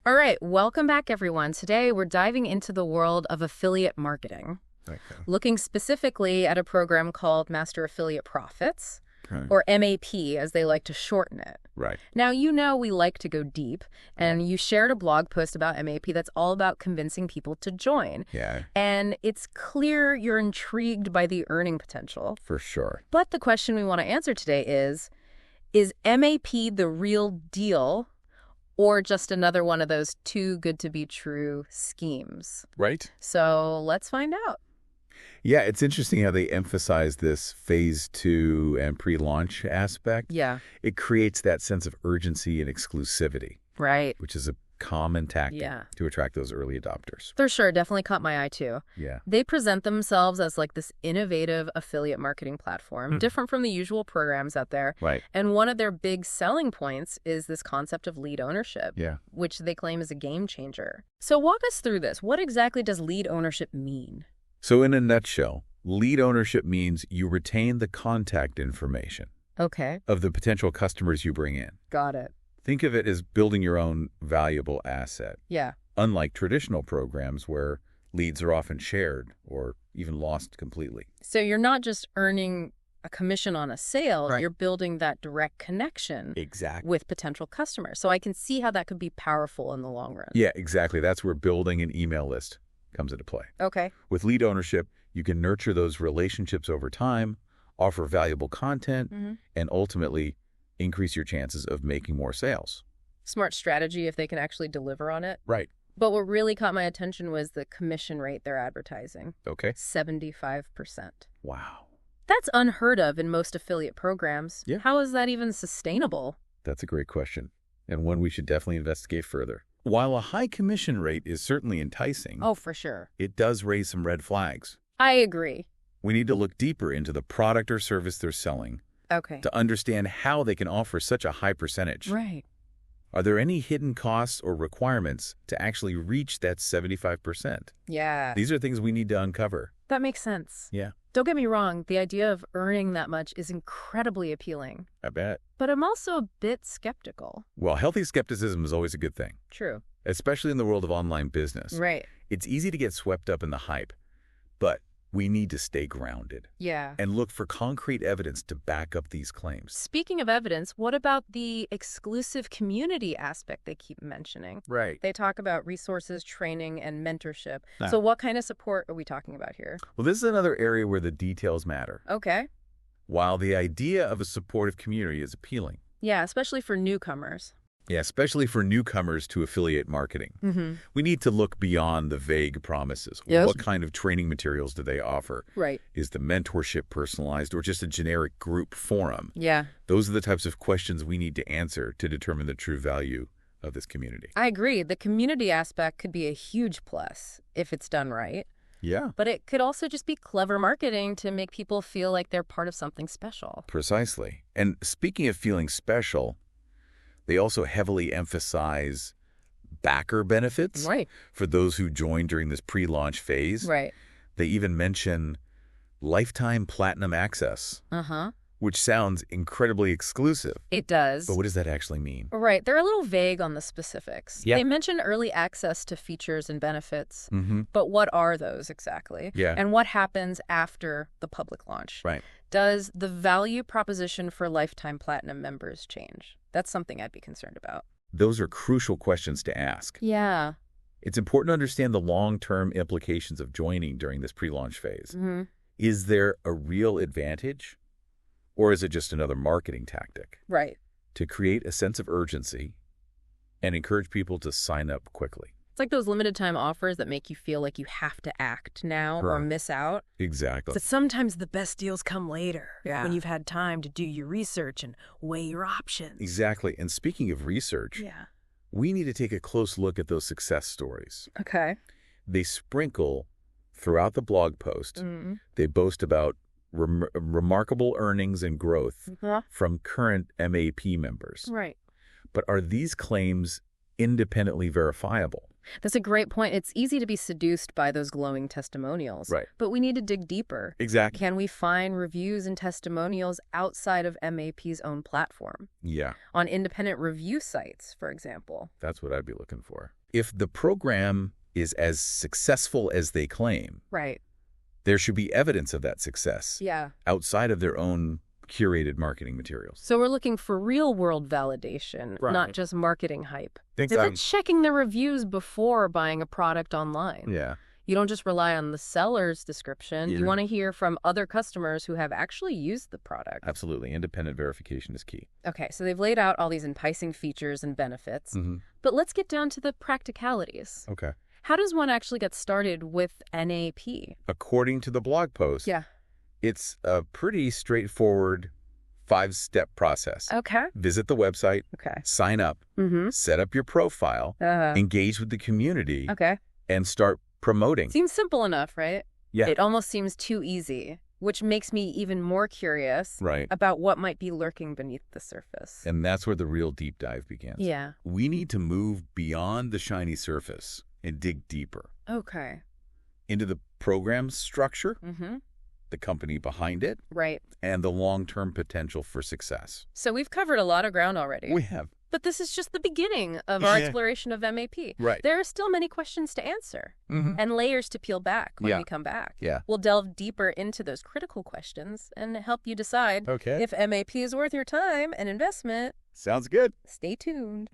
All right, welcome back, everyone. Today, we're diving into the world of affiliate marketing, Okay. looking specifically at a program called Master Affiliate Profits, Okay. or MAP, as they like to shorten it. Right. Now, you know we like to go deep, and you shared a blog post about MAP that's all about convincing people to join. Yeah, And it's clear you're intrigued by the earning potential. for sure. But the question we want to answer today is MAP the real deal or just another one of those too good to be true schemes? Right? So let's find out. Yeah, it's interesting how they emphasize this phase 2 and pre-launch aspect. Yeah, It creates that sense of urgency and exclusivity, right. which is a common tactic Yeah. to attract those early adopters. For sure, definitely caught my eye too. Yeah. They present themselves as like this innovative affiliate marketing platform, different from the usual programs out there. Right. And one of their big selling points is this concept of lead ownership, Yeah. which they claim is a game changer. So walk us through this. What exactly does lead ownership mean? So in a nutshell, lead ownership means you retain the contact information Okay, of the potential customers you bring in. got it. Think of it as building your own valuable asset, Yeah. unlike traditional programs where leads are often shared or even lost completely. So you're not just earning a commission on a sale, Right. you're building that direct connection Exactly. with potential customers. So I can see how that could be powerful in the long run. Yeah, exactly. That's where building an email list comes into play. Okay. With lead ownership, you can nurture those relationships over time, offer valuable content, and ultimately increase your chances of making more sales. Smart strategy if they can actually deliver on it. Right. But what really caught my attention was the commission rate they're advertising. Okay. 75%. Wow. That's unheard of in most affiliate programs. Yeah. How is that even sustainable? That's a great question, and one we should definitely investigate further. While a high commission rate is certainly enticing, Oh, for sure. it does raise some red flags. I agree. We need to look deeper into the product or service they're selling Okay. to understand how they can offer such a high percentage. Right. Are there any hidden costs or requirements to actually reach that 75%? Yeah. These are things we need to uncover. That makes sense. Yeah, Don't get me wrong, the idea of earning that much is incredibly appealing. I bet. But I'm also a bit skeptical. Well, healthy skepticism is always a good thing, True. especially in the world of online business. Right. It's easy to get swept up in the hype, but we need to stay grounded Yeah. and look for concrete evidence to back up these claims. Speaking of evidence, what about the exclusive community aspect they keep mentioning? Right. They talk about resources, training, and mentorship. Ah. So what kind of support are we talking about here? Well, this is another area where the details matter. Okay. While the idea of a supportive community is appealing, Yeah, especially for newcomers. yeah, especially for newcomers to affiliate marketing, we need to look beyond the vague promises. Yes. What kind of training materials do they offer? Right. Is the mentorship personalized or just a generic group forum? Yeah, Those are the types of questions we need to answer to determine the true value of this community. I agree. The community aspect could be a huge plus if it's done right. Yeah, But it could also just be clever marketing to make people feel like they're part of something special. precisely. And speaking of feeling special, they also heavily emphasize backer benefits Right. for those who join during this pre-launch phase. Right. They even mention lifetime platinum access, Uh-huh. which sounds incredibly exclusive. It does. But what does that actually mean? Right. They're a little vague on the specifics. Yeah. They mention early access to features and benefits, Mm-hmm. but what are those exactly? Yeah. And what happens after the public launch? Right. Does the value proposition for lifetime platinum members change? That's something I'd be concerned about. Those are crucial questions to ask. Yeah. It's important to understand the long-term implications of joining during this pre-launch phase. Mm-hmm. Is there a real advantage? Or is it just another marketing tactic Right. to create a sense of urgency and encourage people to sign up quickly? It's like those limited time offers that make you feel like you have to act now or Right. miss out. Exactly. But sometimes the best deals come later, Yeah. when you've had time to do your research and weigh your options. Exactly. And speaking of research, Yeah. we need to take a close look at those success stories. Okay. They sprinkle throughout the blog post. Mm-hmm. They boast about remarkable earnings and growth from current MAP members. Right. But are these claims independently verifiable? That's a great point. It's easy to be seduced by those glowing testimonials. Right. But we need to dig deeper. Exactly. Can we find reviews and testimonials outside of MAP's own platform? Yeah, On independent review sites, for example? that's what I'd be looking for. If the program is as successful as they claim, Right. there should be evidence of that success Yeah. outside of their own curated marketing materials. So we're looking for real-world validation, Right. not just marketing hype. Think Is it checking the reviews before buying a product online? Yeah. You don't just rely on the seller's description. Yeah. You want to hear from other customers who have actually used the product. Absolutely. Independent verification is key. Okay, so they've laid out all these enticing features and benefits, but let's get down to the practicalities. Okay. How does one actually get started with NAP? According to the blog post, Yeah. it's a pretty straightforward 5-step process. Okay. Visit the website, Okay. sign up, Mm-hmm. set up your profile, engage with the community, Okay. and start promoting. Seems simple enough, right? Yeah. It almost seems too easy, which makes me even more curious Right. about what might be lurking beneath the surface. And that's where the real deep dive begins. Yeah. We need to move beyond the shiny surface and dig deeper Okay. into the program structure, Mm-hmm. the company behind it, Right. and the long-term potential for success. So we've covered a lot of ground already. We have. But this is just the beginning of our Yeah. exploration of MAP. Right. There are still many questions to answer and layers to peel back when Yeah. we come back. Yeah. We'll delve deeper into those critical questions and help you decide Okay. if MAP is worth your time and investment. Sounds good. Stay tuned.